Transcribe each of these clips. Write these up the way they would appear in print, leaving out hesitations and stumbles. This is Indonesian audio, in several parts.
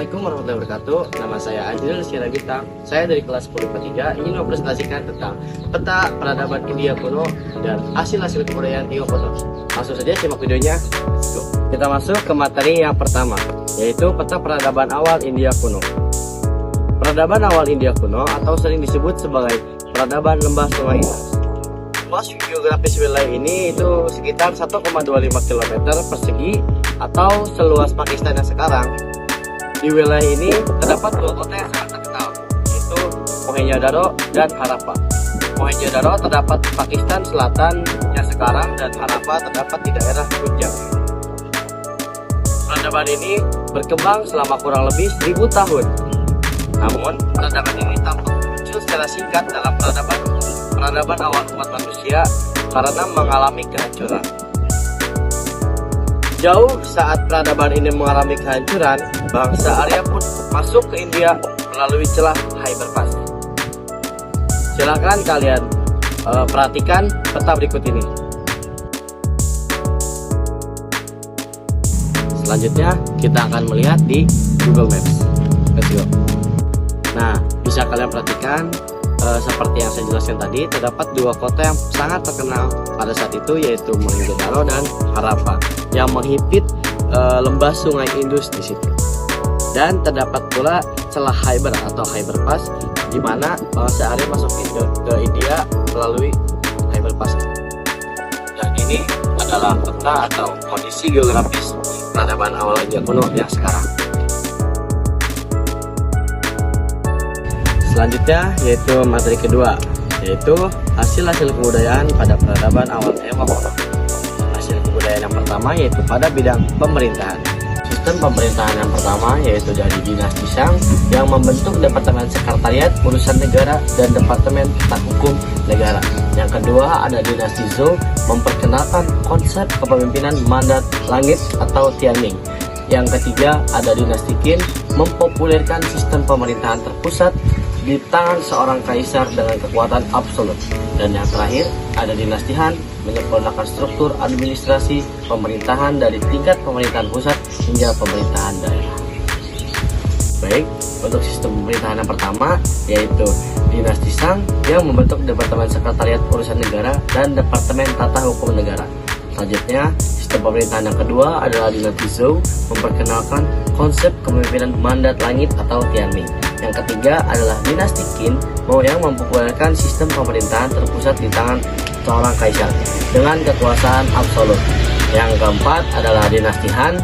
Assalamualaikum warahmatullahi wabarakatuh. Nama saya Ajril Siragita. Saya dari kelas 10 IPA 3 ingin mempresentasikan tentang peta peradaban India kuno dan hasil-hasil kebudayaan Tiongkok kuno. Langsung saja simak videonya. Kita masuk ke materi yang pertama, yaitu peta peradaban awal India kuno. Peradaban awal India kuno atau sering disebut sebagai peradaban lembah Sungai Indus. Luas geografis wilayah ini itu sekitar 1,25 km persegi atau seluas Pakistan yang sekarang. Di wilayah ini terdapat dua kota yang sangat terkenal, yaitu Mohenjo-daro dan Harappa. Mohenjo-daro terdapat di Pakistan Selatan yang sekarang dan Harappa terdapat di daerah Punjab. Peradaban ini berkembang selama kurang lebih 1000 tahun. Namun, peradaban ini tampak muncul secara singkat dalam peradaban awal umat manusia karena mengalami kehancuran. Jauh saat peradaban ini mengalami kehancuran, bangsa Arya pun masuk ke India melalui celah Khyber Pass. Silakan kalian perhatikan peta berikut ini. Selanjutnya kita akan melihat di Google Maps. Let's go. Nah, bisa kalian perhatikan seperti yang saya jelaskan tadi, terdapat dua kota yang sangat terkenal pada saat itu, yaitu Mohenjo-daro dan Harappa, yang menghimpit lembah Sungai Indus di situ. Dan terdapat pula celah Khyber atau Khyber Pass, di mana bangsa Arya masuk ke India melalui Khyber Pass. Dan ini adalah peta atau kondisi geografis peradaban awal India kuno yang sekarang. Selanjutnya yaitu materi kedua, yaitu hasil-hasil kebudayaan pada peradaban awal Tiongkok kuno. Hasil kebudayaan yang pertama yaitu pada bidang pemerintahan. Sistem pemerintahan yang pertama yaitu dari dinasti Shang yang membentuk Departemen Sekretariat Urusan Negara dan Departemen Tata Hukum Negara. Yang kedua ada dinasti Zhou memperkenalkan konsep kepemimpinan mandat langit atau Tianming. Yang ketiga ada dinasti Qin mempopulerkan sistem pemerintahan terpusat di tangan seorang kaisar dengan kekuatan absolut. Dan yang terakhir ada dinasti Han menyempurnakan struktur administrasi pemerintahan dari tingkat pemerintahan pusat hingga pemerintahan daerah. Baik, untuk sistem pemerintahan yang pertama yaitu dinasti Shang yang membentuk Departemen Sekretariat Urusan Negara dan Departemen Tata Hukum Negara. Selanjutnya, sistem pemerintahan yang kedua adalah dinasti Zhou memperkenalkan konsep kepemimpinan mandat langit atau Tianming. Yang ketiga adalah dinasti Qin yang mempopulerkan sistem pemerintahan terpusat di tangan seorang kaisar dengan kekuasaan absolut. Yang keempat adalah dinasti Han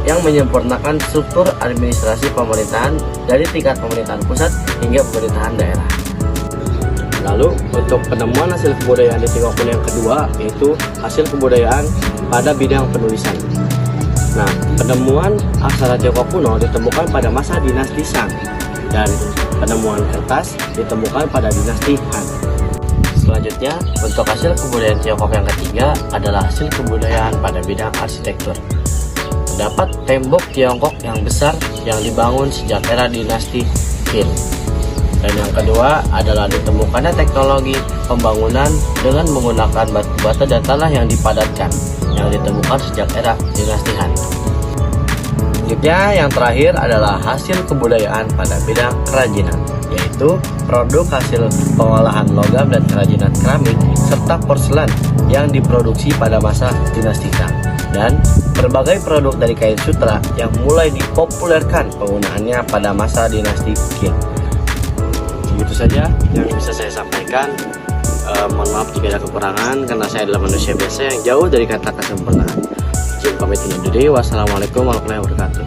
yang menyempurnakan struktur administrasi pemerintahan dari tingkat pemerintahan pusat hingga pemerintahan daerah. Lalu untuk penemuan hasil kebudayaan di Tiongkok kuno yang kedua yaitu hasil kebudayaan pada bidang penulisan. Nah, penemuan aksara Tiongkok kuno ditemukan pada masa dinasti Shang dan penemuan kertas ditemukan pada dinasti Han. Selanjutnya, untuk hasil kebudayaan Tiongkok yang ketiga adalah hasil kebudayaan pada bidang arsitektur. Terdapat tembok Tiongkok yang besar yang dibangun sejak era dinasti Qin. Dan yang kedua adalah ditemukannya teknologi pembangunan dengan menggunakan batu bata dan tanah yang dipadatkan yang ditemukan sejak era dinasti Han. Selanjutnya yang terakhir adalah hasil kebudayaan pada bidang kerajinan, yaitu produk hasil pengolahan logam dan kerajinan keramik serta porselen yang diproduksi pada masa dinasti Shang, dan berbagai produk dari kain sutra yang mulai dipopulerkan penggunaannya pada masa dinasti Qin. Begitu saja yang bisa saya sampaikan. Mohon maaf jika ada kekurangan karena saya adalah manusia biasa yang jauh dari kata kesempurnaan. Izin pamit undur diri. Wassalamualaikum warahmatullahi wabarakatuh.